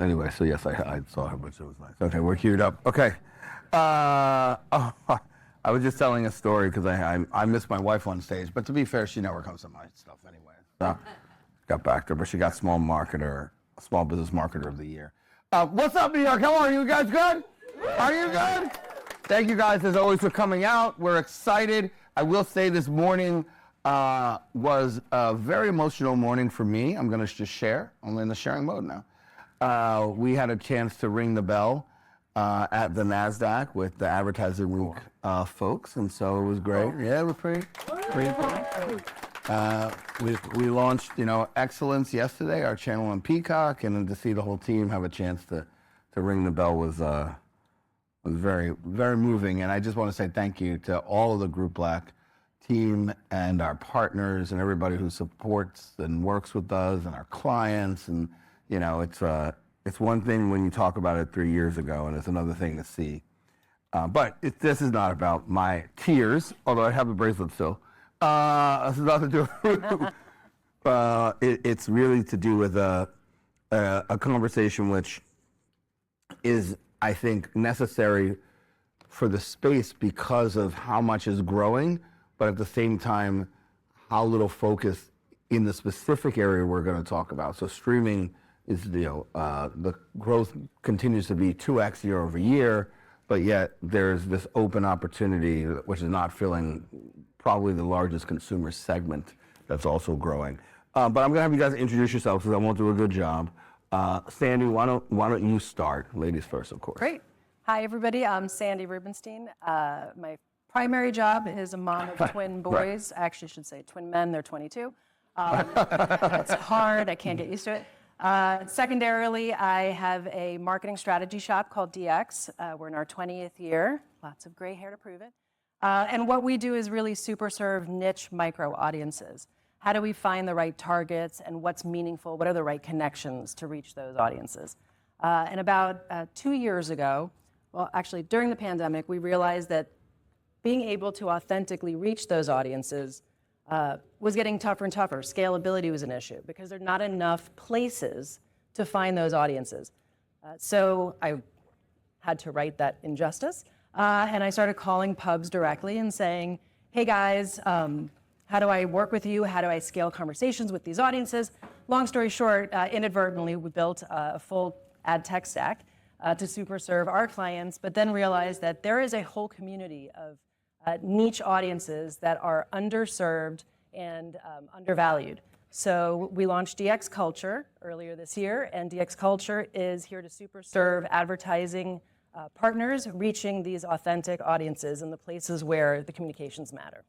Anyway, so yes, I saw her, but it was nice. Okay, we're queued up. Okay. I was just telling a story because I missed my wife on stage, but to be fair, she never comes to my stuff anyway. So got back to her, but she got small business marketer of the year. What's up, New York? How are you guys? Good? Are you good? Thank you guys as always for coming out. We're excited. I will say this morning was a very emotional morning for me. I'm going to just share. I'm in the sharing mode now. We had a chance to ring the bell at the NASDAQ with the Advertising Week folks, and so it was great. Yeah, we're pretty we launched, Excellence yesterday, our channel on Peacock, and then to see the whole team have a chance to ring the bell was very, very moving. And I just want to say thank you to all of the Group Black team and our partners and everybody who supports and works with us and our clients. And it's one thing when you talk about it 3 years ago, and it's another thing to see. But this is not about my tears, although I have the bracelet still. This is not to do. It's really to do with a conversation which is, I think, necessary for the space because of how much is growing, but at the same time, how little focus in the specific area we're going to talk about. So streaming is, the growth continues to be 2x year over year, but yet there's this open opportunity which is not filling probably the largest consumer segment that's also growing. But I'm going to have you guys introduce yourselves because I won't do a good job. Sandy, why don't you start? Ladies first, of course. Great. Hi, everybody. I'm Sandy Rubenstein. My primary job is a mom of twin boys. I actually should say twin men. They're 22. It's hard. I can't get used to it. Secondarily, I have a marketing strategy shop called DX. We're in our 20th year. Lots of gray hair to prove it. And what we do is really super serve niche micro audiences. How do we find the right targets and what's meaningful? What are the right connections to reach those audiences? And about 2 years ago, well, actually during the pandemic, we realized that being able to authentically reach those audiences was getting tougher and tougher. Scalability was an issue because there are not enough places to find those audiences. So I had to right that injustice. And I started calling pubs directly and saying, hey guys, how do I work with you? How do I scale conversations with these audiences? Long story short, inadvertently, we built a full ad tech stack to super serve our clients, but then realized that there is a whole community of niche audiences that are underserved and undervalued. So we launched DX Culture earlier this year, and DX Culture is here to super serve advertising partners reaching these authentic audiences in the places where the communications matter.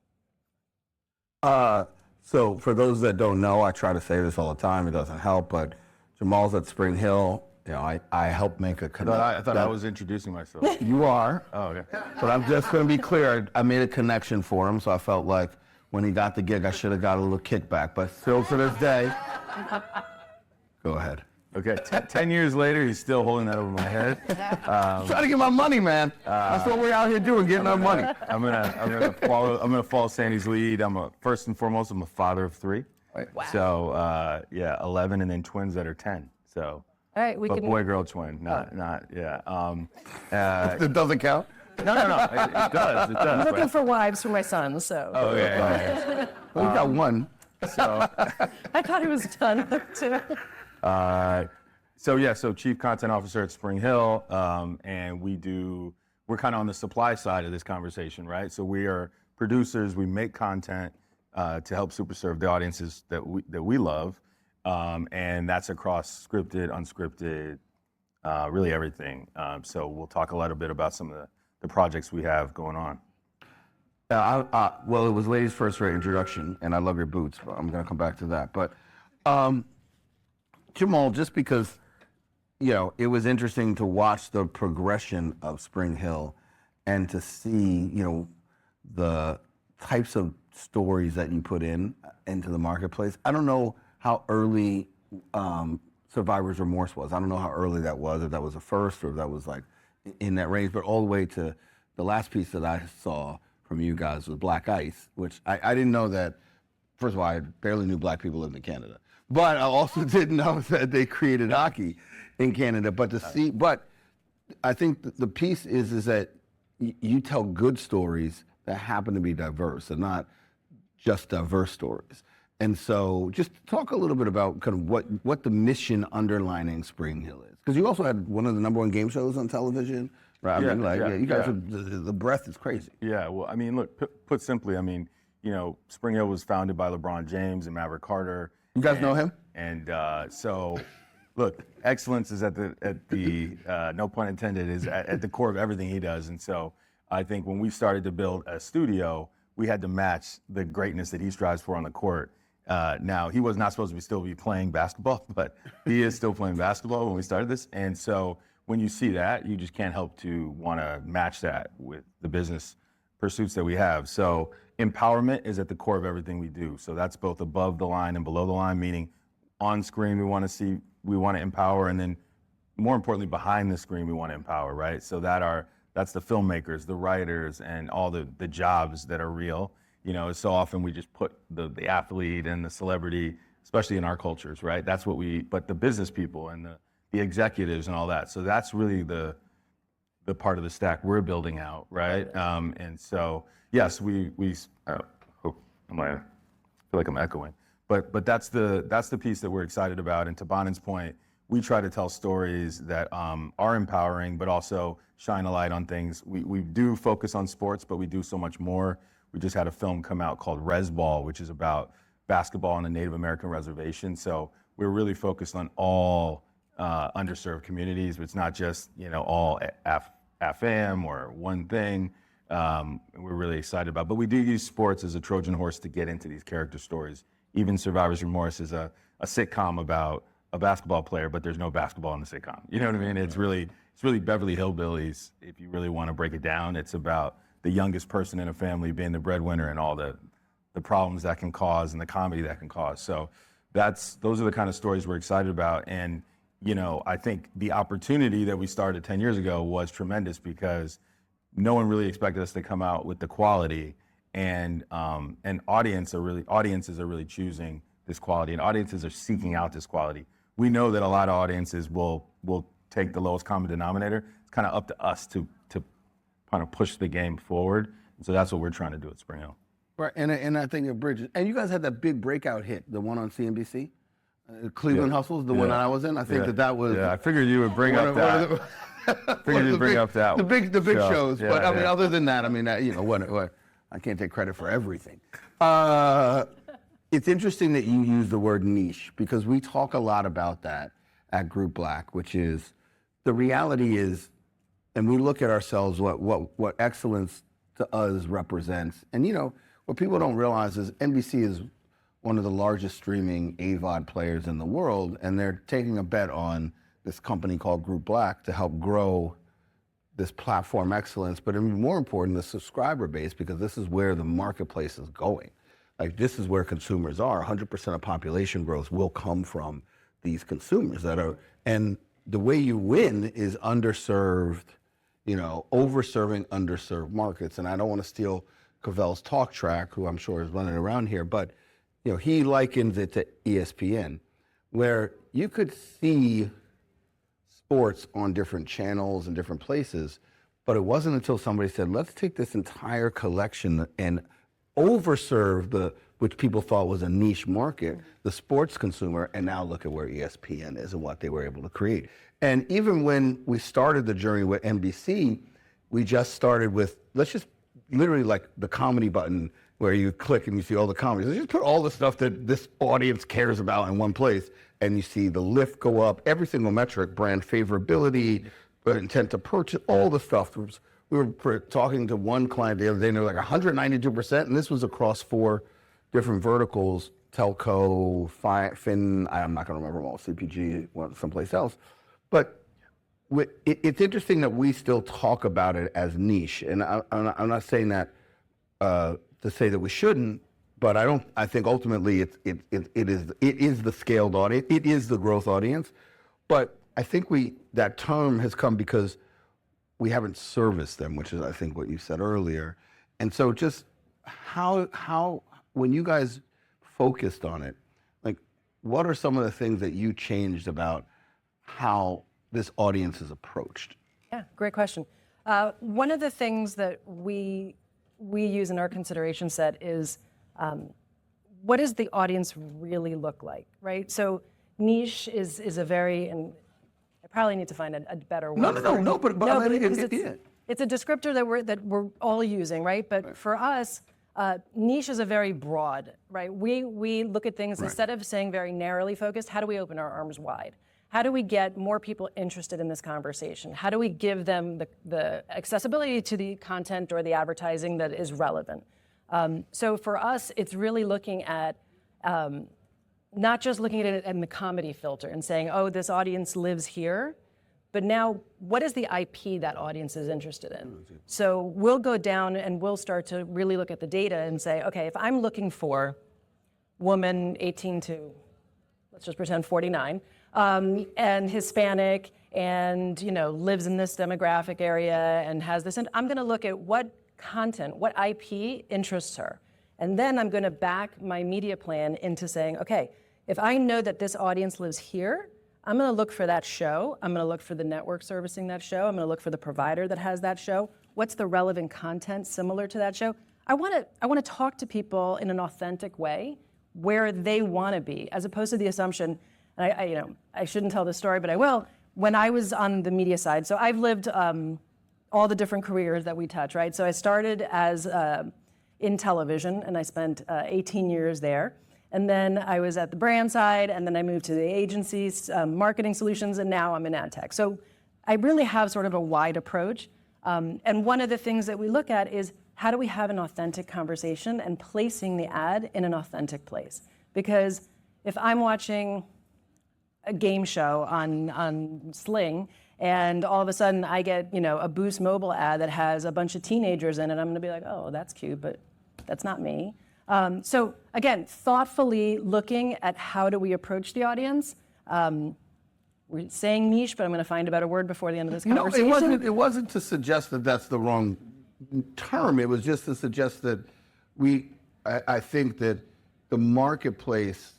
So for those that don't know, I try to say this all the time, it doesn't help, but Jamal's at Spring Hill. I helped make a connection. I thought I was introducing myself. You are. Oh, okay. But I'm just going to be clear, I made a connection for him, so I felt like when he got the gig, I should have got a little kickback, but still to this day, go ahead. Okay, 10 years later, he's still holding that over my head. Trying to get my money, man. That's what we're out here doing, getting our money. I'm gonna follow Sandy's lead. First and foremost, I'm a father of 3. Wow. So 11, and then twins that are 10. So, all right, but boy, girl, twin, not yeah. It doesn't count. No, it does. I'm looking for wives for my sons, so. Oh, okay. Well, we got one. So. I thought it was done too. So Chief Content Officer at Spring Hill, and we're kind of on the supply side of this conversation, right? So we are producers, we make content to help super serve the audiences that we love, and that's across scripted, unscripted, really everything. So we'll talk a little bit about some of the projects we have going on. Well, it was ladies first for introduction, and I love your boots, but I'm gonna come back to that. But Jamal, just because, it was interesting to watch the progression of Spring Hill and to see, the types of stories that you put into the marketplace. I don't know how early Survivor's Remorse was. I don't know how early that was, if that was the first or if that was like in that range, but all the way to the last piece that I saw from you guys was Black Ice, which I didn't know that. First of all, I barely knew black people lived in Canada. But I also didn't know that they created hockey. in Canada. But but I think the piece is that you tell good stories that happen to be diverse and not just diverse stories. And so just talk a little bit about kind of what the mission underlining Spring Hill is. Because you also had one of the #1 game shows on television, right? I mean, you guys, the breadth is crazy. Yeah, well, I mean, look, put simply, I mean, Spring Hill was founded by LeBron James and Maverick Carter. You guys know him? And so, look, excellence is at the no pun intended, is at the core of everything he does. And so I think when we started to build a studio, we had to match the greatness that he strives for on the court. Now, he was not supposed to still be playing basketball, but he is still playing basketball when we started this. And so when you see that, you just can't help to want to match that with the business pursuits that we have. So empowerment is at the core of everything we do. So that's both above the line and below the line, meaning on screen we want to empower, and then more importantly, behind the screen we want to empower, right? So that's the filmmakers, the writers, and all the jobs that are real. So often we just put the athlete and the celebrity, especially in our cultures, right? That's what but the business people and the executives and all that. So that's really the part of the stack we're building out, right? And so, yes, I feel like I'm echoing, but that's the piece that we're excited about. And to Bonan's point, we try to tell stories that are empowering, but also shine a light on things. We do focus on sports, but we do so much more. We just had a film come out called Res Ball, which is about basketball on a Native American reservation. So we're really focused on all underserved communities. It's not just all AFAM or one thing. We're really excited about. But we do use sports as a Trojan horse to get into these character stories. Even Survivor's Remorse is a sitcom about a basketball player, but there's no basketball in the sitcom. You know what I mean? It's really Beverly Hillbillies. If you really want to break it down, it's about the youngest person in a family being the breadwinner and all the problems that can cause and the comedy that can cause. So those are the kind of stories we're excited about. And I think the opportunity that we started 10 years ago was tremendous because no one really expected us to come out with the quality, and audiences are really choosing this quality, and audiences are seeking out this quality. We know that a lot of audiences will take the lowest common denominator. It's kind of up to us to kind of push the game forward. And so that's what we're trying to do at Spring Hill. Right, and I think it bridges. And you guys had that big breakout hit, the one on CNBC, Cleveland Hustles, the one that I was in. I think that was. Yeah, I figured you would bring up that. The big shows. Yeah, but I mean, other than that, I mean, what I can't take credit for everything. It's interesting that you use the word niche because we talk a lot about that at Group Black, which is the reality is, and we look at ourselves what excellence to us represents. And what people don't realize is NBC is one of the largest streaming AVOD players in the world, and they're taking a bet on this company called Group Black to help grow this platform excellence, but even more important, the subscriber base, because this is where the marketplace is going. Like, this is where consumers are. 100% of population growth will come from these consumers and the way you win is underserved, overserving underserved markets. And I don't want to steal Cavell's talk track, who I'm sure is running around here, but he likens it to ESPN, where you could see sports on different channels and different places, but it wasn't until somebody said, let's take this entire collection and overserve which people thought was a niche market, the sports consumer, and now look at where ESPN is and what they were able to create. And even when we started the journey with NBC, we just started with, let's just literally like the comedy button where you click and you see all the comedies. Let's just put all the stuff that this audience cares about in one place, and you see the lift go up, every single metric, brand favorability, intent to purchase, all the stuff. We were talking to one client the other day, and they were like 192%, and this was across 4 different verticals: telco, fin. I'm not going to remember them all. CPG, someplace else. But it's interesting that we still talk about it as niche, and I'm not saying that to say that we shouldn't, but I think ultimately it is the scaled audience, it is the growth audience, but I think that term has come because we haven't serviced them, which is I think what you said earlier, and so just how when you guys focused on it, like what are some of the things that you changed about how this audience is approached? Yeah, great question. One of the things that we use in our consideration set is what does the audience really look like, right? So niche is a very, and I probably need to find a better word. No, but I mean, it's a descriptor that we're all using, right? But for us, niche is a very broad, right? We look at things instead of saying very narrowly focused. How do we open our arms wide? How do we get more people interested in this conversation? How do we give them the accessibility to the content or the advertising that is relevant? So for us, it's really looking at not just looking at it in the comedy filter and saying, oh, this audience lives here, but now what is the IP that audience is interested in? So we'll go down and we'll start to really look at the data and say, okay, if I'm looking for woman 18 to, let's just pretend 49, and Hispanic, and lives in this demographic area and has this, and I'm going to look at what content, what IP interests her, and then I'm going to back my media plan into saying, okay, if I know that this audience lives here, I'm going to look for that show. I'm going to look for the network servicing that show. I'm going to look for the provider that has that show. What's the relevant content similar to that show? I want to talk to people in an authentic way where they want to be, as opposed to the assumption. And I shouldn't tell this story, but I will. When I was on the media side, so I've lived all the different careers that we touch, right? So I started as in television, and I spent 18 years there. And then I was at the brand side, and then I moved to the agencies, marketing solutions, and now I'm in ad tech. So I really have sort of a wide approach. And one of the things that we look at is how do we have an authentic conversation and placing the ad in an authentic place? Because if I'm watching a game show on Sling, and all of a sudden I get a Boost Mobile ad that has a bunch of teenagers in it, I'm going to be like, oh, that's cute, but that's not me. So again, thoughtfully looking at how do we approach the audience. We're saying niche, but I'm going to find a better word before the end of this conversation. No, it wasn't to suggest that that's the wrong term. It was just to suggest that I think that the marketplace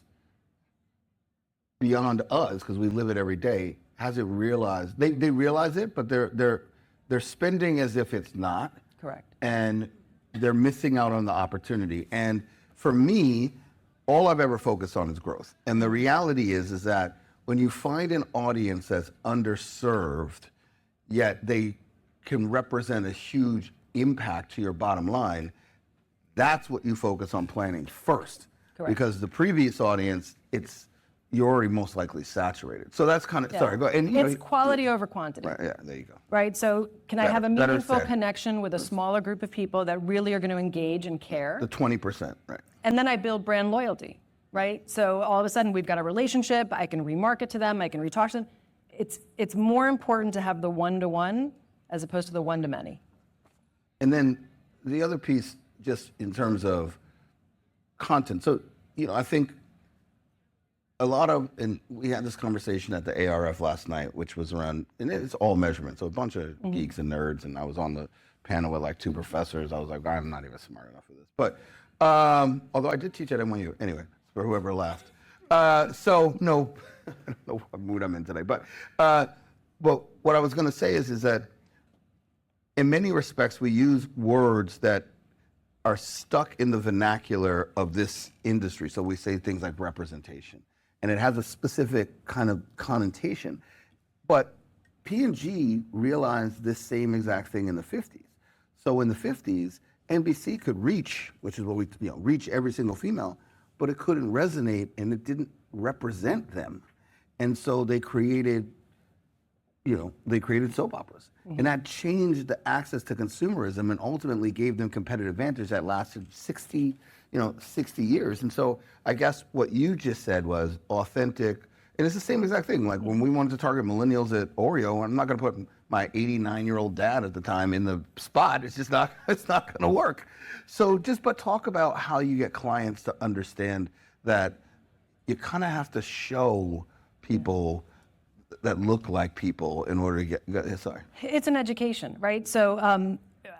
beyond us, because we live it every day, hasn't realized. They realize it, but they're spending as if it's not. Correct. And they're missing out on the opportunity. And for me, all I've ever focused on is growth. And the reality is that when you find an audience that's underserved, yet they can represent a huge impact to your bottom line, that's what you focus on planning first. Correct. Because the previous audience, you're already most likely saturated. So that's kind of, sorry, go ahead. And, it's quality over quantity. Right, yeah, there you go. Right, so can I have a better meaningful said. connection with a smaller group of people that really are going to engage and care? The 20%, right. And then I build brand loyalty, right? So all of a sudden we've got a relationship, I can remarket to them, I can retalk to them. It's more important to have the one-to-one as opposed to the one-to-many. And then the other piece, just in terms of content. So, I think and we had this conversation at the ARF last night, which was around, and it's all measurement. So a bunch of geeks and nerds, and I was on the panel with like 2 professors. I was like, I'm not even smart enough for this. But although I did teach at NYU, anyway, for whoever laughed. So no, I don't know what mood I'm in today. But what I was going to say is that in many respects, we use words that are stuck in the vernacular of this industry. So we say things like representation, and it has a specific kind of connotation. But P&G realized this same exact thing in the 50s. So in the 50s, NBC could reach, which is what we, reach every single female, but it couldn't resonate and it didn't represent them. And so they created, soap operas. Mm-hmm. And that changed the access to consumerism and ultimately gave them competitive advantage that lasted 60 years. And so I guess what you just said was authentic, and it's the same exact thing. Like when we wanted to target millennials at Oreo, I'm not going to put my 89-year-old dad at the time in the spot. It's not going to work. So but talk about how you get clients to understand that you kind of have to show people that look like people in order to get, sorry. It's an education, right? So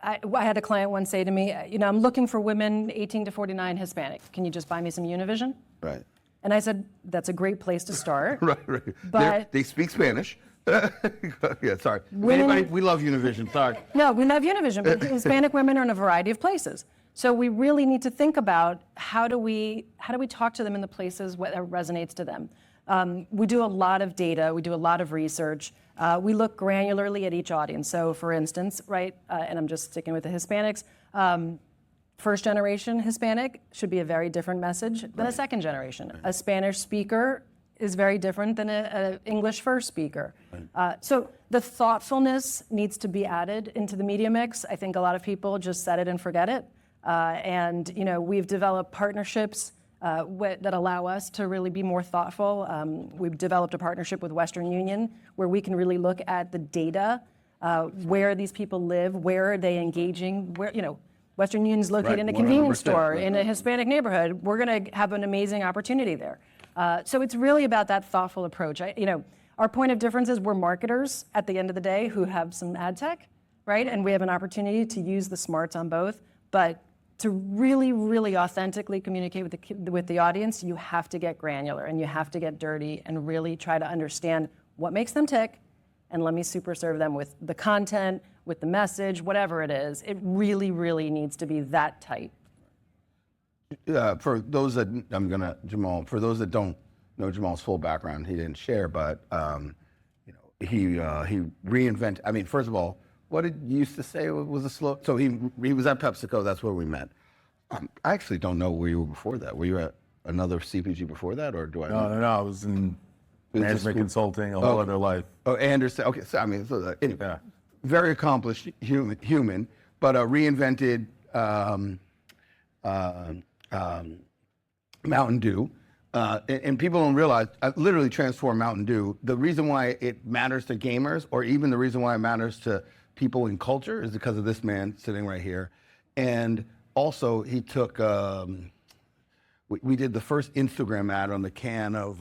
I had a client once say to me, I'm looking for women 18 to 49 Hispanic. Can you just buy me some Univision? Right. And I said, that's a great place to start. Right. But they speak Spanish. Yeah, sorry. Women- Anybody, we love Univision. Sorry. No, we love Univision, but Hispanic women are in a variety of places. So we really need to think about how do we talk to them in the places that resonates to them. We do a lot of data, we do a lot of research. We look granularly at each audience. So for instance, right, and I'm just sticking with the Hispanics, first generation Hispanic should be a very different message than a second generation. A Spanish speaker is very different than an English first speaker. So the thoughtfulness needs to be added into the media mix. I think a lot of people just set it and forget it. And we've developed partnerships that allow us to really be more thoughtful. We've developed a partnership with Western Union where we can really look at the data, where these people live, where are they engaging, Western Union's located in a convenience 100%, store right. in a Hispanic neighborhood. We're going to have an amazing opportunity there. So it's really about that thoughtful approach. Our point of difference is we're marketers at the end of the day who have some ad tech, right? And we have an opportunity to use the smarts on both. But to really, really authentically communicate with the audience, you have to get granular and you have to get dirty and really try to understand what makes them tick, and let me super serve them with the content, with the message, whatever it is. It really, really needs to be that tight. For those that Jamal, for those that don't know Jamal's full background, he didn't share, but he reinvented. I mean, first of all, what did you used to say was a slow? So he was at PepsiCo. That's where we met. I actually don't know where you were before that. Were you at another CPG before that, or do I? No. I was in management consulting, a whole other life. Oh, Anderson. Okay, so anyway, Yeah. very accomplished human, but reinvented Mountain Dew. And people don't realize, I literally transformed Mountain Dew. The reason why it matters to gamers, or even the reason why it matters to people in culture, is because of this man sitting right here. And also, he took, we did the first Instagram ad on the can of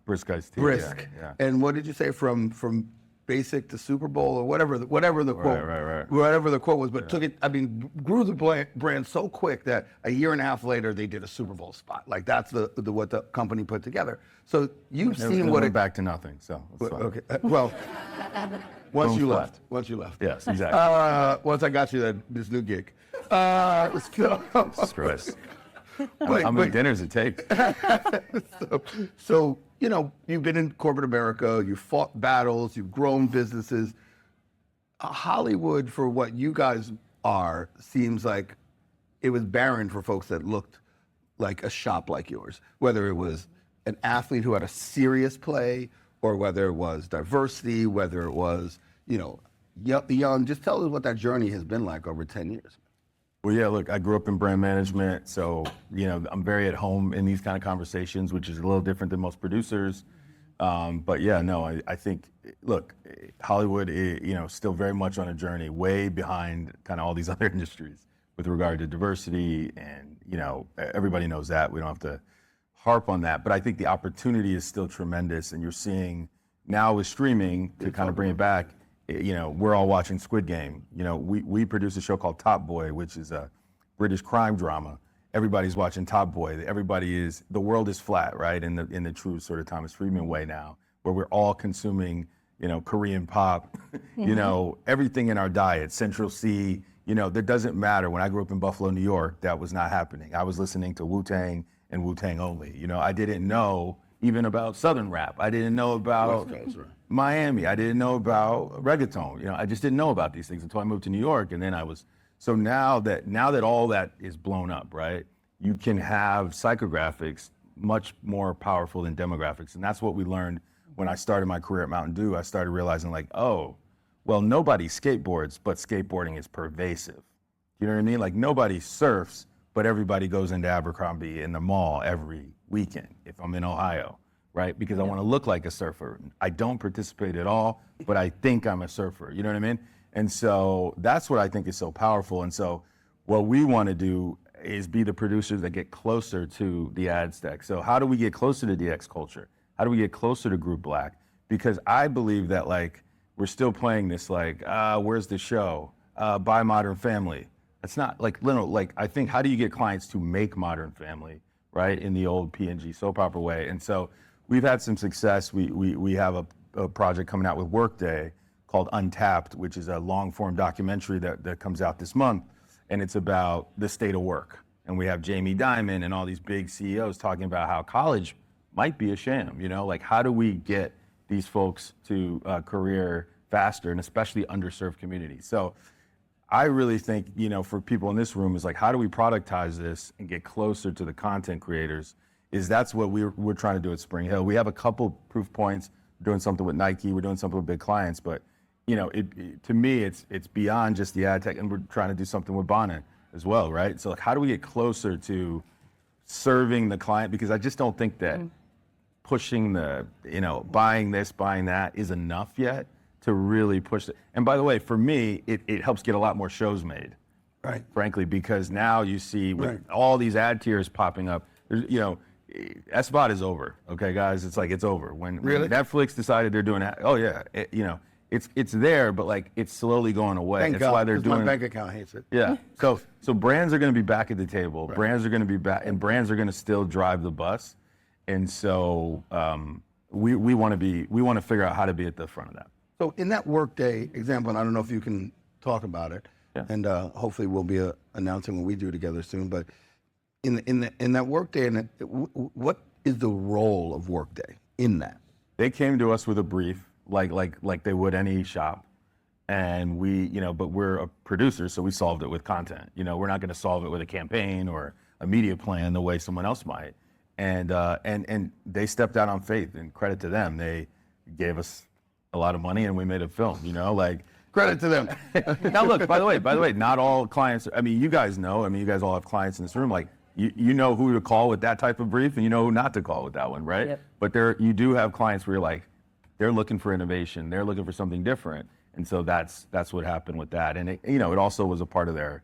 Brisk iced tea. Brisk. Yeah. And what did you say, from basic to Super Bowl, or whatever the quote, Right. whatever the quote was, but took it, grew the brand so quick that a year and a half later they did a Super Bowl spot. Like that's what the company put together. So you've seen what It it. back to nothing. So it's fine. Okay. Well, once Boom you flat. left. Once you left. Yes, exactly. Once I got you this new gig. Screw it. How many dinners it takes? So you've been in corporate America, you've fought battles, you've grown businesses. Hollywood, for what you guys are, seems like it was barren for folks that looked like a shop like yours, whether it was an athlete who had a serious play, or whether it was diversity, whether it was, young. Just tell us what that journey has been like over 10 years. Well, yeah, look, I grew up in brand management, so, I'm very at home in these kind of conversations, which is a little different than most producers. But yeah, no, I think, look, Hollywood is, still very much on a journey, way behind kind of all these other industries with regard to diversity. And, everybody knows that. We don't have to harp on that. But I think the opportunity is still tremendous. And you're seeing now with streaming, to kind of bring it back, we're all watching Squid Game. We produce a show called Top Boy, which is a British crime drama. Everybody's watching Top Boy. The world is flat, right? In the true sort of Thomas Friedman way now, where we're all consuming, Korean pop, everything in our diet, Central C, that doesn't matter. When I grew up in Buffalo, New York, that was not happening. I was listening to Wu-Tang and Wu-Tang only. I didn't know even about Southern rap. I didn't know about Miami. I didn't know about reggaeton. I just didn't know about these things until I moved to New York. And then so now that all that is blown up, right, you can have psychographics much more powerful than demographics. And that's what we learned when I started my career at Mountain Dew. I started realizing nobody skateboards, but skateboarding is pervasive. You know what I mean? Like nobody surfs, but everybody goes into Abercrombie in the mall every weekend if I'm in Ohio, right? Because I want to look like a surfer. I don't participate at all, but I think I'm a surfer. You know what I mean? And so that's what I think is so powerful. And so what we want to do is be the producers that get closer to the ad stack. So how do we get closer to DX culture? How do we get closer to Group Black? Because I believe that we're still playing this where's the show? Buy Modern Family. It's not I think, how do you get clients to make Modern Family, right? In the old P&G soap opera way. And so we've had some success. We have a project coming out with Workday called Untapped, which is a long-form documentary that comes out this month, and it's about the state of work. And we have Jamie Dimon and all these big CEOs talking about how college might be a sham, like how do we get these folks to career faster, and especially underserved communities. So I really think, for people in this room is like, how do we productize this and get closer to the content creators? That's what we're trying to do at Spring Hill. We have a couple proof points. We're doing something with Nike. We're doing something with big clients. But to me, it's beyond just the ad tech, and we're trying to do something with Bonnet as well, right? So like, how do we get closer to serving the client? Because I just don't think that pushing the, buying this, buying that is enough yet to really push it. And by the way, for me, it helps get a lot more shows made. Right. Frankly, because now you see with all these ad tiers popping up, there's, SBOT is over. Okay, guys, it's over. When Netflix decided they're doing that, it's there, but like it's slowly going away. Thank That's God, why they're 'cause doing. my bank account hates it. Yeah. So brands are going to be back at the table. Right. Brands are going to be back, and brands are going to still drive the bus. And so we want to figure out how to be at the front of that. So in that Workday example, and I don't know if you can talk about it, and hopefully we'll be announcing what we do together soon. But in that Workday, what is the role of Workday in that? They came to us with a brief, like they would any shop, and we, but we're a producer, so we solved it with content. We're not going to solve it with a campaign or a media plan the way someone else might. And they stepped out on faith, and credit to them. They gave us a lot of money, and we made a film. Credit to them. Now look, by the way, not all clients. I mean, you guys know. I mean, you guys all have clients in this room. Like, you know who to call with that type of brief, and you know who not to call with that one, right? Yep. But you do have clients where you're like, they're looking for innovation, they're looking for something different, and so that's what happened with that. And it also was a part of their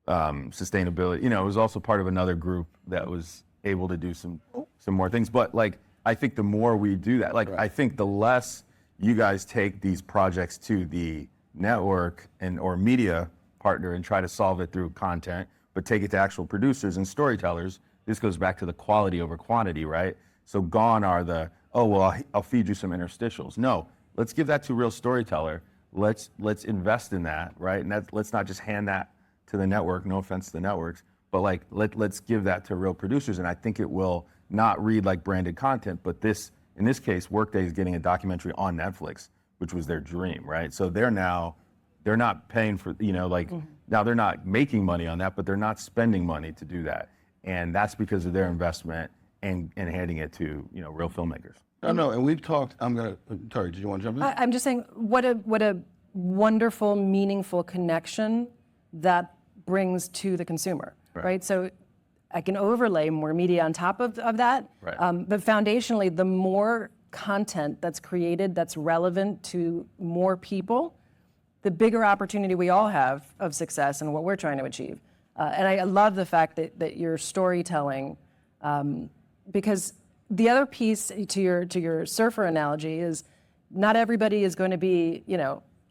sustainability. It was also part of another group that was able to do some more things. But like, I think the more we do that, I think the less you guys take these projects to the network or media partner and try to solve it through content, but take it to actual producers and storytellers. This goes back to the quality over quantity, right? So gone are the, I'll feed you some interstitials. No, let's give that to a real storyteller. Let's invest in that, right? And let's not just hand that to the network, no offense to the networks, but let's give that to real producers. And I think it will not read like branded content, but in this case, Workday is getting a documentary on Netflix, which was their dream, right? So they're not paying for, now they're not making money on that, but they're not spending money to do that. And that's because of their investment and handing it to, real filmmakers. No, and we've talked, sorry, did you want to jump in? I'm just saying, what a wonderful, meaningful connection that brings to the consumer, right? So I can overlay more media on top of that, right. But foundationally, the more content that's created that's relevant to more people, the bigger opportunity we all have of success and what we're trying to achieve. And I love the fact that you're storytelling, because the other piece to your surfer analogy is not everybody is going to be,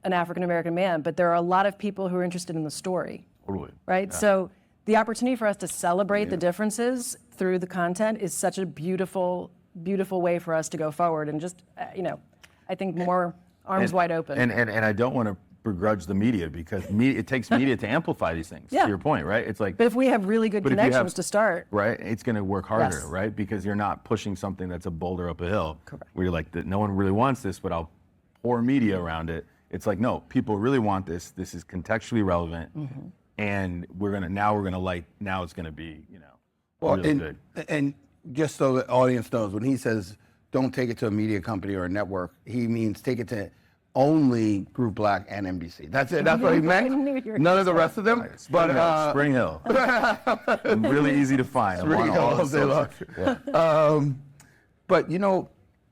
an African American man, but there are a lot of people who are interested in the story. Totally. Right? Yeah. So the opportunity for us to celebrate the differences through the content is such a beautiful, beautiful way for us to go forward. And just, I think more arms wide open. And I don't want to begrudge the media, because it takes media to amplify these things, Yeah. to your point, right? It's like, But if we have really good connections to start. right, it's going to work harder, Yes. right? Because you're not pushing something that's a boulder up a hill. Correct. Where you're like, no one really wants this, but I'll pour media around it. It's like, no, people really want this. This is contextually relevant, and now it's gonna be, really good. And just so the audience knows, when he says don't take it to a media company or a network, he means take it to only Group Black and NBC. That's it. That's what he meant. None of the rest of them. Spring Hill. Really easy to find. Spring Hill, all day long. Yeah. But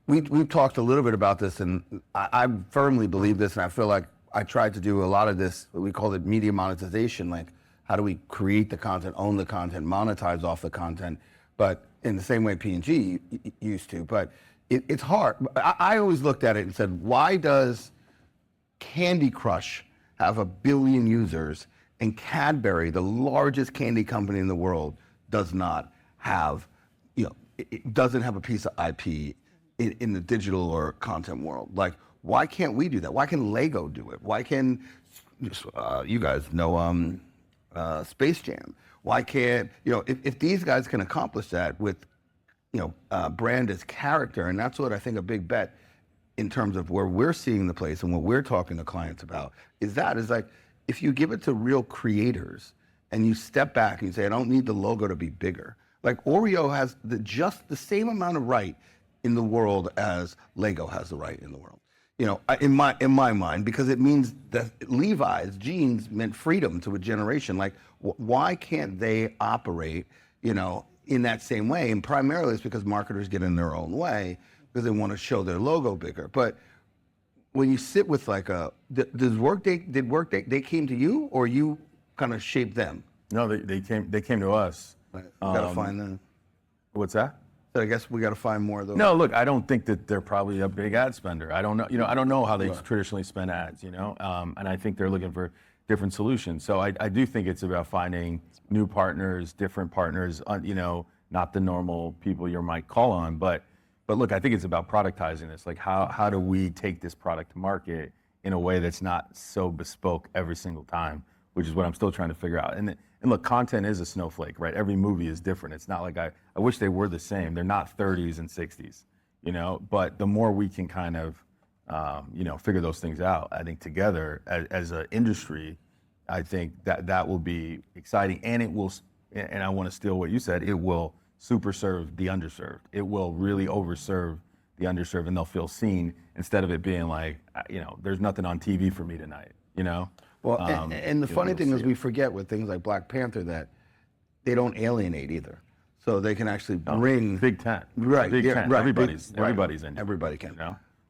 we've talked a little bit about this, and I firmly believe this, and I feel like I tried to do a lot of this. We call it media monetization. Like, how do we create the content, own the content, monetize off the content? But in the same way P&G used to. But it's hard. I always looked at it and said, why does Candy Crush have 1 billion users, and Cadbury, the largest candy company in the world, does not have, it doesn't have a piece of IP in the digital or content world. Like, why can't we do that? Why can Lego do it? Why can you guys know Space Jam? Why can't, if these guys can accomplish that with, brand as character, and that's what I think a big bet in terms of where we're seeing the place and what we're talking to clients about is like, if you give it to real creators and you step back and you say, I don't need the logo to be bigger. Like Oreo has just the same amount of right in the world as Lego has the right in the world. In my mind, because it means that Levi's jeans meant freedom to a generation. Like, why can't they operate, in that same way? And primarily it's because marketers get in their own way because they want to show their logo bigger. But when you sit with like did Workday, they came to you or you kind of shaped them? No, they came to us. Right. You gotta find them. What's that? So I guess we gotta find more of those. No, look, I don't think that they're probably a big ad spender. I don't know, I don't know how they traditionally spend ads, and I think they're looking for different solutions. So I do think it's about finding new partners, different partners, not the normal people you might call on, but look, I think it's about productizing this. Like how do we take this product to market in a way that's not so bespoke every single time, which is what I'm still trying to figure out. And look, content is a snowflake, right? Every movie is different. It's not like I wish they were the same. They're not 30s and 60s, but the more we can kind of, figure those things out, I think together as an industry, I think that will be exciting, and it will, and I want to steal what you said, it will super serve the underserved. It will really overserve the underserved, and they'll feel seen instead of it being like, there's nothing on TV for me tonight, Well, and the funny thing is we forget with things like Black Panther that they don't alienate either. So they can actually bring Big Tent. Right. Big yeah, Tent. right. Everybody's in. Everybody can.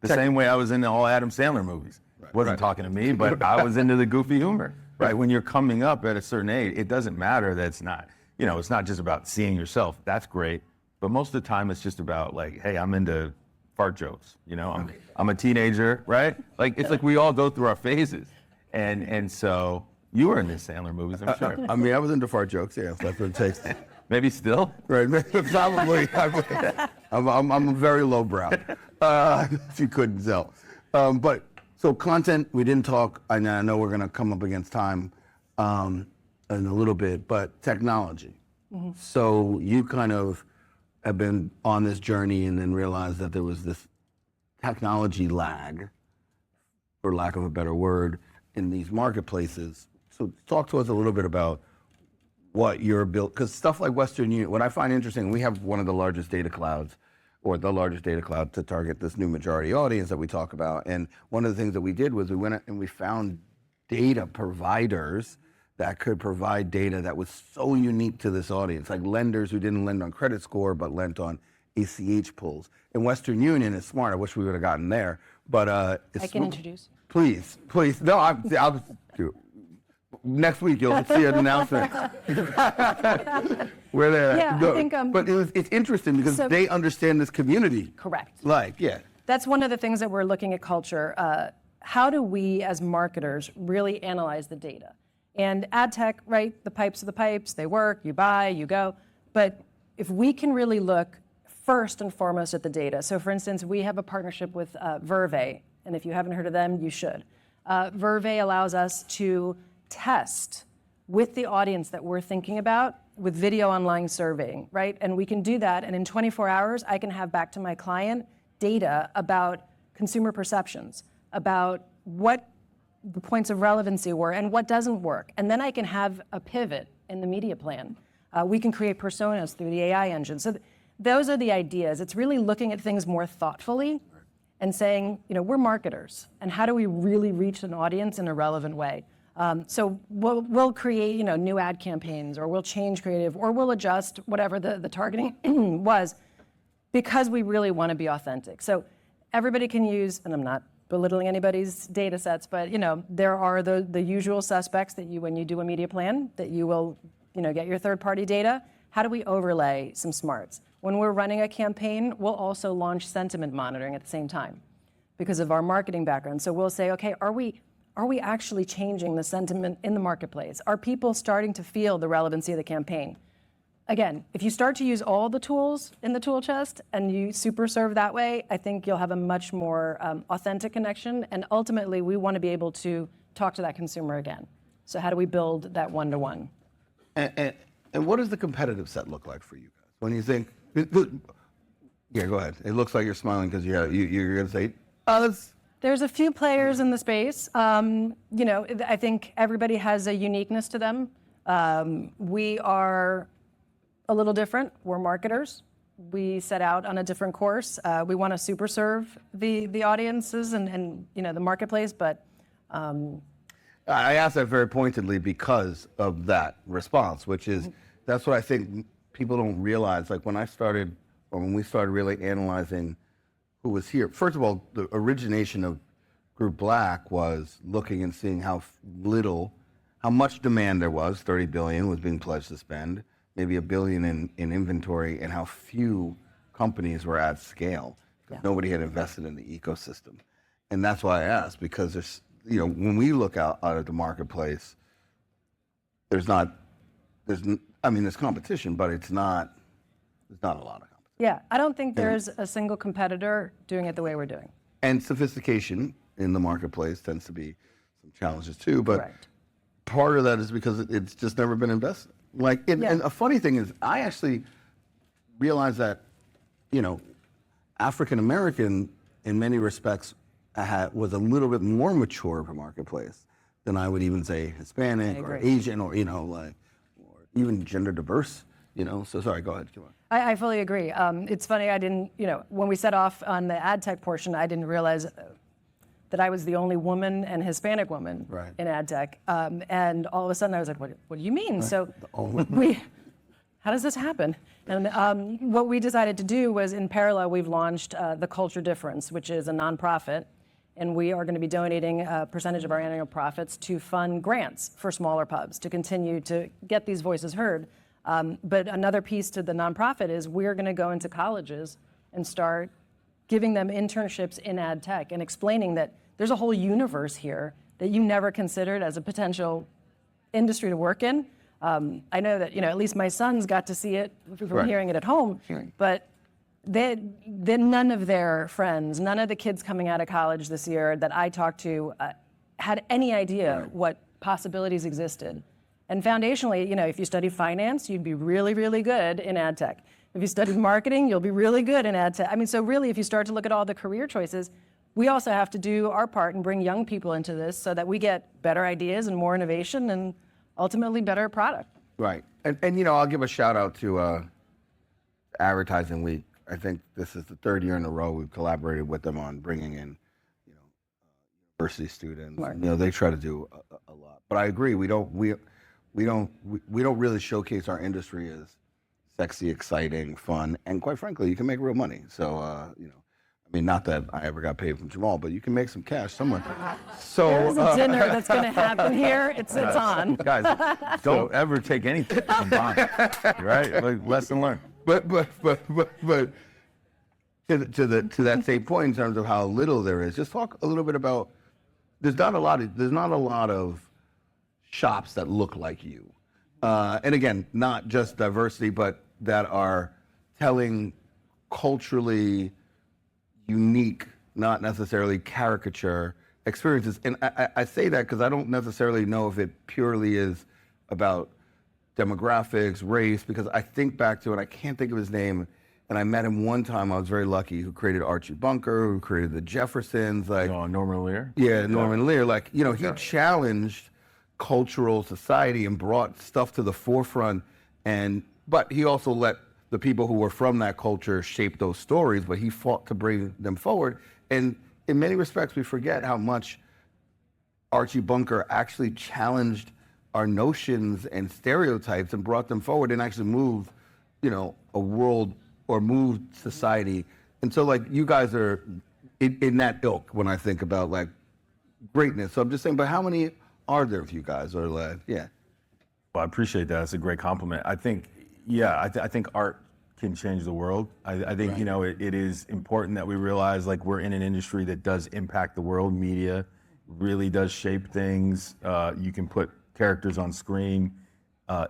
The same way I was into all Adam Sandler movies. Wasn't talking to me, but I was into the goofy humor. Right. When you're coming up at a certain age, it doesn't matter that it's not, it's not just about seeing yourself. That's great. But most of the time it's just about like, hey, I'm into fart jokes. I'm a teenager, right? Like it's like we all go through our phases. And so you were in the Sandler movies, I'm sure. I mean, I was into fart jokes. Yeah, that's what it takes. Maybe still? Right. Probably. I'm very lowbrow. If you couldn't tell. But so content, we didn't talk. I know we're going to come up against time in a little bit, but technology. Mm-hmm. So you kind of have been on this journey and then realized that there was this technology lag, for lack of a better word, in these marketplaces. So talk to us a little bit about what you're built, because stuff like Western Union, what I find interesting, we have one of the largest data clouds, or the largest data cloud to target this new majority audience that we talk about. And one of the things that we did was we went and we found data providers that could provide data that was so unique to this audience, like lenders who didn't lend on credit score, but lent on ACH pulls. And Western Union is smart. I wish we would have gotten there, but I can introduce. Please. No, I'll next week you'll see an announcement. Where they're Yeah, I think, but it's interesting because they understand this community. Correct. Like, yeah. That's one of the things that we're looking at culture. How do we as marketers really analyze the data? And ad tech, right, the pipes are the pipes, they work, you buy, you go. But if we can really look first and foremost at the data. So for instance, we have a partnership with Verve, and if you haven't heard of them, you should. Verve allows us to test with the audience that we're thinking about with video online surveying, right? And we can do that, and in 24 hours, I can have back to my client data about consumer perceptions, about what the points of relevancy were and what doesn't work. And then I can have a pivot in the media plan. We can create personas through the AI engine. So those are the ideas. It's really looking at things more thoughtfully and saying, we're marketers, and how do we really reach an audience in a relevant way? So we'll create, new ad campaigns, or we'll change creative, or we'll adjust whatever the targeting was, because we really want to be authentic. So everybody can use, and I'm not belittling anybody's data sets, but there are the usual suspects that when you do a media plan, that you will, get your third-party data. How do we overlay some smarts? When we're running a campaign, we'll also launch sentiment monitoring at the same time because of our marketing background. So we'll say, okay, are we actually changing the sentiment in the marketplace? Are people starting to feel the relevancy of the campaign? again, if you start to use all the tools in the tool chest and you super serve that way, I think you'll have a much more authentic connection. And ultimately, we want to be able to talk to that consumer again. So how do we build that one-to-one? And what does the competitive set look like for you guys? When you think, yeah, go ahead. It looks like you're smiling because you're going to say, oh, that's... There's a few players in the space. I think everybody has a uniqueness to them. We are a little different. We're marketers. We set out on a different course. We want to super serve the audiences and the marketplace, but I asked that very pointedly because of that response, which is, that's what I think people don't realize. Like when we started really analyzing who was here. First of all, the origination of Group Black was looking and seeing how much demand there was. 30 billion was being pledged to spend, maybe $1 billion in inventory, and how few companies were at scale. Nobody had invested in the ecosystem. And that's why I asked, because there's, when we look out at the marketplace, there's competition, but there's not a lot of competition. Yeah, I don't think there's a single competitor doing it the way we're doing. And sophistication in the marketplace tends to be some challenges too, but Correct. part of that is because it's just never been invested. And a funny thing is, I actually realized that, African American in many respects was a little bit more mature of a marketplace than I would even say Hispanic or Asian or even gender diverse. So sorry, go ahead. Come on. I fully agree. It's funny, I didn't, when we set off on the ad tech portion, I didn't realize that I was the only woman and Hispanic woman in ad tech. And all of a sudden I was like, what do you mean? Right. So how does this happen? And what we decided to do was, in parallel, we've launched The Culture Difference, which is a nonprofit. And we are going to be donating a percentage of our annual profits to fund grants for smaller pubs to continue to get these voices heard. But another piece to the nonprofit is we're going to go into colleges and start giving them internships in ad tech and explaining that there's a whole universe here that you never considered as a potential industry to work in. I know that, at least my sons got to see it from hearing it at home, but none of their friends, none of the kids coming out of college this year that I talked to had any idea what possibilities existed. And foundationally, if you study finance, you'd be really, really good in ad tech. If you studied marketing, you'll be really good in ad tech. So really, if you start to look at all the career choices, we also have to do our part and bring young people into this so that we get better ideas and more innovation and ultimately better product. Right. And I'll give a shout out to Advertising Week. I think this is the third year in a row we've collaborated with them on bringing in, university students. Right. They try to do a lot. But I agree, we don't really showcase our industry as sexy, exciting, fun, and quite frankly, you can make real money. So, not that I ever got paid from Jamal, but you can make some cash somewhere. So there's a dinner that's going to happen here. It's on. Guys, don't ever take anything from Bonnie, right? Like, lesson learned. But to that same point in terms of how little there is, just talk a little bit about. There's not a lot of shops that look like you, and again, not just diversity, but that are telling culturally unique, not necessarily caricature experiences. And I say that because I don't necessarily know if it purely is about demographics, race, because I think back to it, I can't think of his name, and I met him one time, I was very lucky, who created Archie Bunker, who created the Jeffersons. Norman Lear? Yeah, Norman Lear. He challenged cultural society and brought stuff to the forefront, but he also let the people who were from that culture shape those stories, but he fought to bring them forward. And in many respects, we forget how much Archie Bunker actually challenged our notions and stereotypes and brought them forward and actually moved, a world or moved society. And so you guys are in that ilk when I think about greatness. So I'm just saying, but how many are there of you guys? Or yeah. Well, I appreciate that. It's a great compliment. I think, I think art can change the world. I think, it is important that we realize we're in an industry that does impact the world. Media really does shape things. You can put characters on screen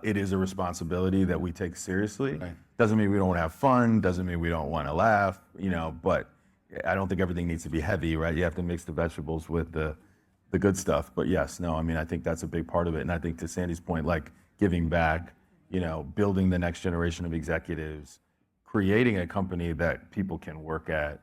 it is a responsibility that we take seriously. Right. Doesn't mean we don't have fun, doesn't mean we don't want to laugh, but I don't think everything needs to be heavy, right? You have to mix the vegetables with the good stuff. But yes, no, I mean, I think that's a big part of it. And I think to Sandy's point, like giving back, building the next generation of executives, creating a company that people can work at,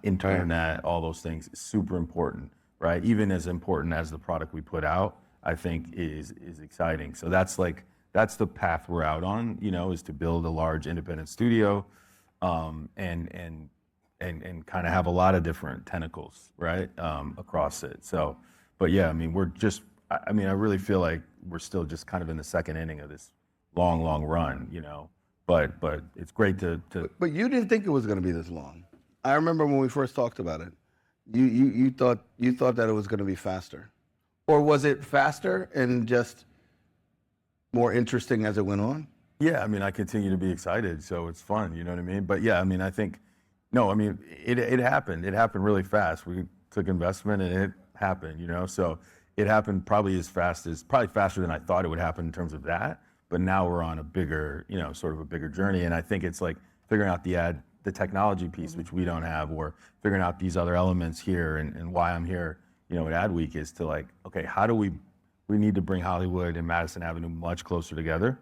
internet, all those things is super important, right? Even as important as the product we put out, I think is exciting. So that's the path we're out on, is to build a large independent studio, and kind of have a lot of different tentacles, right, across it. So, but yeah, I mean, I really feel like we're still just kind of in the second inning of this long run, but it's great to. But you didn't think it was going to be this long. I remember when we first talked about it, you thought that it was going to be faster, or was it faster and just more interesting as it went on? Yeah, I mean, I continue to be excited, so it's fun, you know what I mean? But yeah, I mean, it happened. It happened really fast. We took investment and it happened, so it happened probably faster than I thought it would happen in terms of that. But now we're on a bigger, sort of a bigger journey. And I think it's like figuring out the technology piece, which we don't have, or figuring out these other elements here and why I'm here, at Adweek is to like, okay, how do we need to bring Hollywood and Madison Avenue much closer together,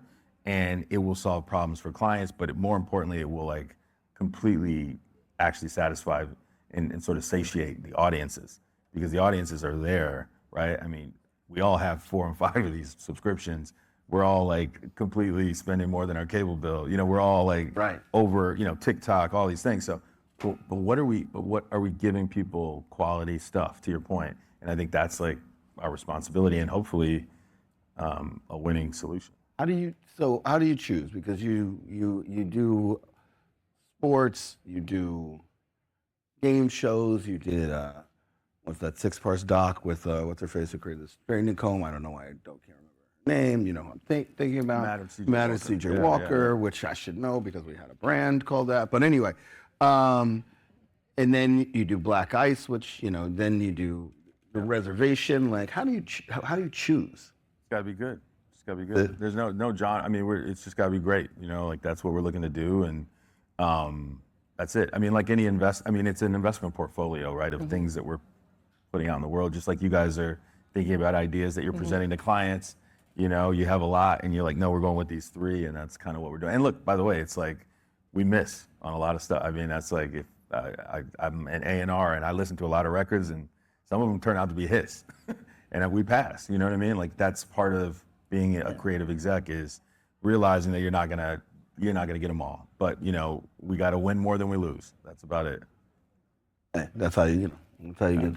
and it will solve problems for clients, but more importantly, it will like completely actually satisfy and sort of satiate the audiences, because the audiences are there, right? I mean, we all have 4 and 5 of these subscriptions. We're all like completely spending more than our cable bill. We're all like over, TikTok, all these things. So, but what are we giving people quality stuff, to your point? And I think that's like our responsibility and hopefully a winning solution. How do you choose? Because you do sports, you do game shows, you did what's that 6-part doc with what's her face who created this Brandon Combe? I don't know why I can't remember her name. I'm thinking about Madam C.J. Walker, which I should know because we had a brand called that. But anyway, and then you do Black Ice, which then you do the reservation. Like, how do you choose? It's got to be good. It's got to be good. There's no John. I mean, it's just got to be great. Like that's what we're looking to do, and that's it. I mean, like any it's an investment portfolio, right, of things that we're putting out in the world. Just like you guys are thinking about ideas that you're presenting to clients. You have a lot, and you're like, no, we're going with these 3, and that's kind of what we're doing. And look, by the way, it's like we miss on a lot of stuff. I mean, that's like if I'm an A&R and I listen to a lot of records, and some of them turn out to be hits, and we pass. You know what I mean? Like that's part of being a creative exec, is realizing that you're not gonna get them all. But we got to win more than we lose. That's about it. Hey, that's how you get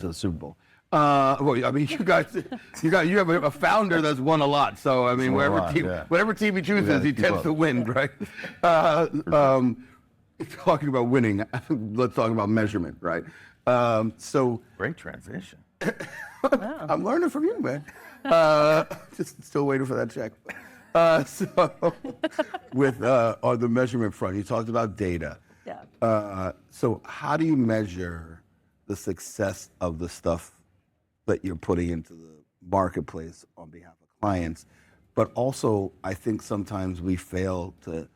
to the Super Bowl. Well, I mean, you have a founder that's won a lot. So I mean, whatever team he chooses, he tends to win, right? Talking about winning, let's talk about measurement, right? So great transition. I'm learning from you, man. Just still waiting for that check. So with on the measurement front, you talked about data. Yeah. So how do you measure the success of the stuff that you're putting into the marketplace on behalf of clients? But also, I think sometimes we fail to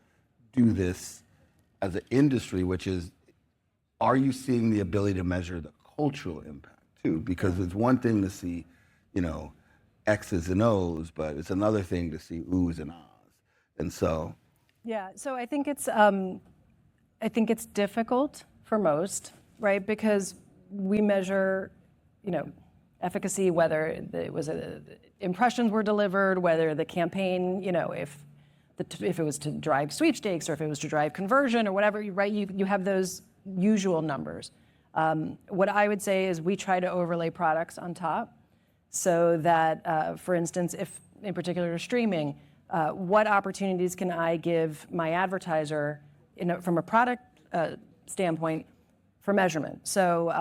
do this as an industry, which is, are you seeing the ability to measure the cultural impact too? Because it's one thing to see, X's and O's, but it's another thing to see oohs and ahs. And so. Yeah, so I think it's difficult for most, right? Because we measure, efficacy, whether it was impressions were delivered, whether the campaign, if it was to drive sweepstakes or if it was to drive conversion or whatever, right? You have those usual numbers. What I would say is we try to overlay products on top, so that, for instance, if in particular streaming, what opportunities can I give my advertiser from a product standpoint for measurement? So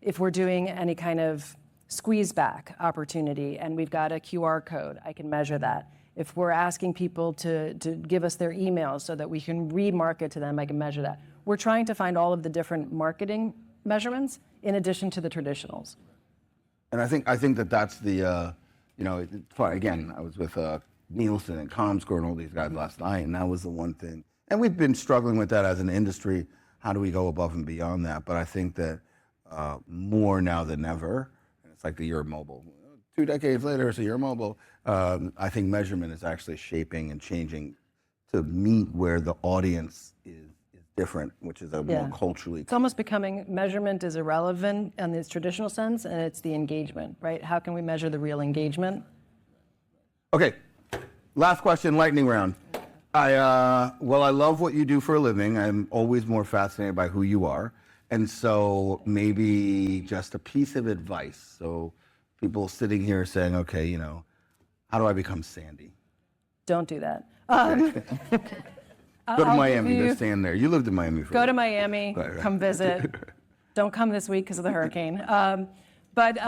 if we're doing any kind of squeeze back opportunity and we've got a QR code, I can measure that. If we're asking people to give us their emails so that we can remarket to them, I can measure that. We're trying to find all of the different marketing measurements in addition to the traditionals. And I think that's the, again, I was with Nielsen and Comscore and all these guys last night, and that was the one thing. And we've been struggling with that as an industry. How do we go above and beyond that? But I think that more now than ever, and it's like the year of mobile. 2 decades later, it's a year of mobile. I think measurement is actually shaping and changing to meet where the audience is different, which is a more culturally. It's almost becoming, measurement is irrelevant in its traditional sense, and it's the engagement, right? How can we measure the real engagement? Okay, last question, lightning round. I love what you do for a living. I'm always more fascinated by who you are. And so maybe just a piece of advice. So people sitting here saying, okay, you know, how do I become Sandy? Don't do that. Go to Miami, just stand there. You lived in Miami for a Go to while. Miami, Right. come visit. Don't come this week because of the hurricane. But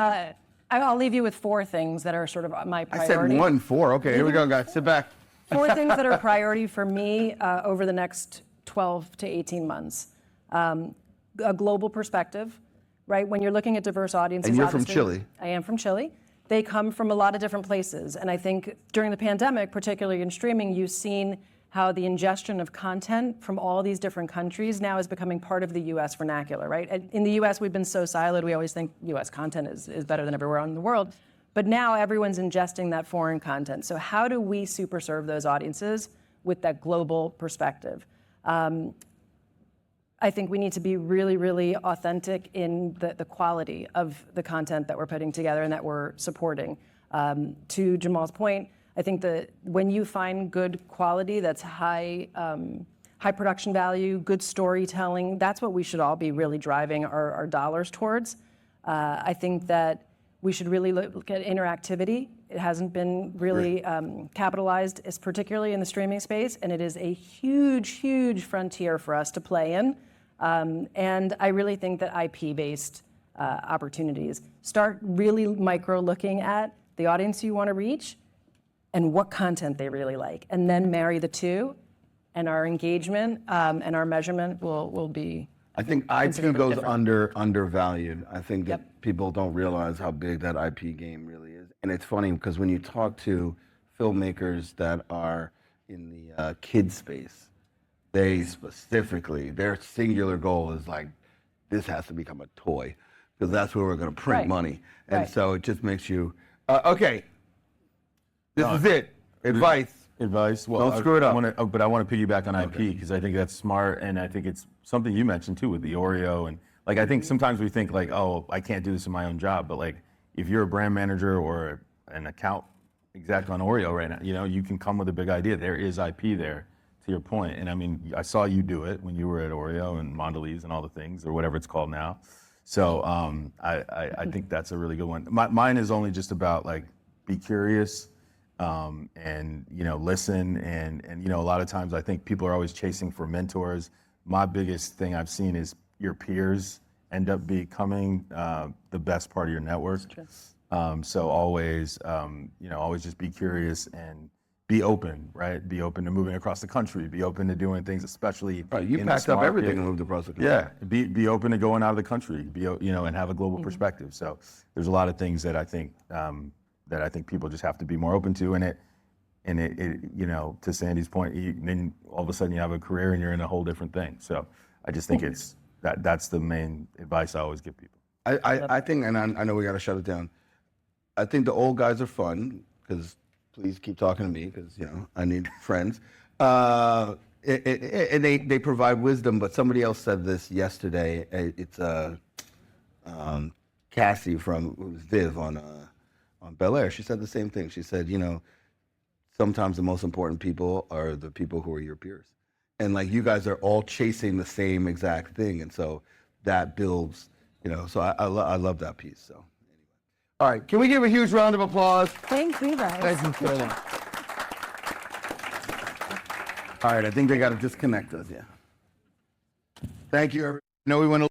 I'll leave you with 4 things that are sort of my I priority. said 4. Okay, here we go, guys. Sit back. 4 things that are priority for me over the next 12 to 18 months. A global perspective, right? When you're looking at diverse audiences. And you're from obviously- Chile. I am from Chile. They come from a lot of different places. And I think during the pandemic, particularly in streaming, you've seen how the ingestion of content from all these different countries now is becoming part of the US vernacular, right? In the US, we've been so siloed, we always think US content is better than everywhere in the world. But now everyone's ingesting that foreign content. So how do we super serve those audiences with that global perspective? I think we need to be really, really authentic in the quality of the content that we're putting together and that we're supporting. To Jamal's point, I think that when you find good quality that's high production value, good storytelling, that's what we should all be really driving our dollars towards. I think that we should really look at interactivity. It hasn't been really capitalized, particularly in the streaming space, and it is a huge, huge frontier for us to play in. And I really think that IP-based opportunities start really micro looking at the audience you want to reach and what content they really like, and then marry the two, and our engagement and our measurement will be. I think IP goes undervalued. I think that people don't realize how big that IP game really is. And it's funny because when you talk to filmmakers that are in the kid space, they specifically, their singular goal is like, this has to become a toy because that's where we're going to print money. And so it just makes you, okay, this is it. Advice. Well, Don't screw it up. But I want to piggyback on IP because I think that's smart, and I think it's something you mentioned too with the Oreo, and like I think sometimes we think like, oh, I can't do this in my own job, but like if you're a brand manager or an account exec on Oreo right now, you know, you can come with a big idea. There is IP there, to your point, and I mean, I saw you do it when you were at Oreo and Mondelez and all the things or whatever it's called now. So I think that's a really good one. Mine is only just about like be curious. And you know, listen, and you know, a lot of times I think people are always chasing for mentors. My biggest thing I've seen is your peers end up becoming the best part of your network. So always, you know, always just be curious and be open, right? Be open to moving across the country. Be open to doing things, especially. Right, you in packed this up market. everything and moved across the country. Yeah, be open to going out of the country. You know, and have a global perspective. So there's a lot of things that I think. That I think people just have to be more open to, and it, you know, to Sandy's point, then all of a sudden you have a career and you're in a whole different thing. So I just think it's that's the main advice I always give people. I think, and I know we got to shut it down. I think the old guys are fun because please keep talking to me because you know I need friends. And they provide wisdom. But somebody else said this yesterday. It's Cassie from Viv on Bel Air. She said the same thing. She said, you know, sometimes the most important people are the people who are your peers. And like you guys are all chasing the same exact thing. And so that builds, you know, so I love that piece. So anyway. All right. Can we give a huge round of applause? Thank you, guys. Thank you for that. All right. I think they got to disconnect us. Yeah. Thank you. I know we went a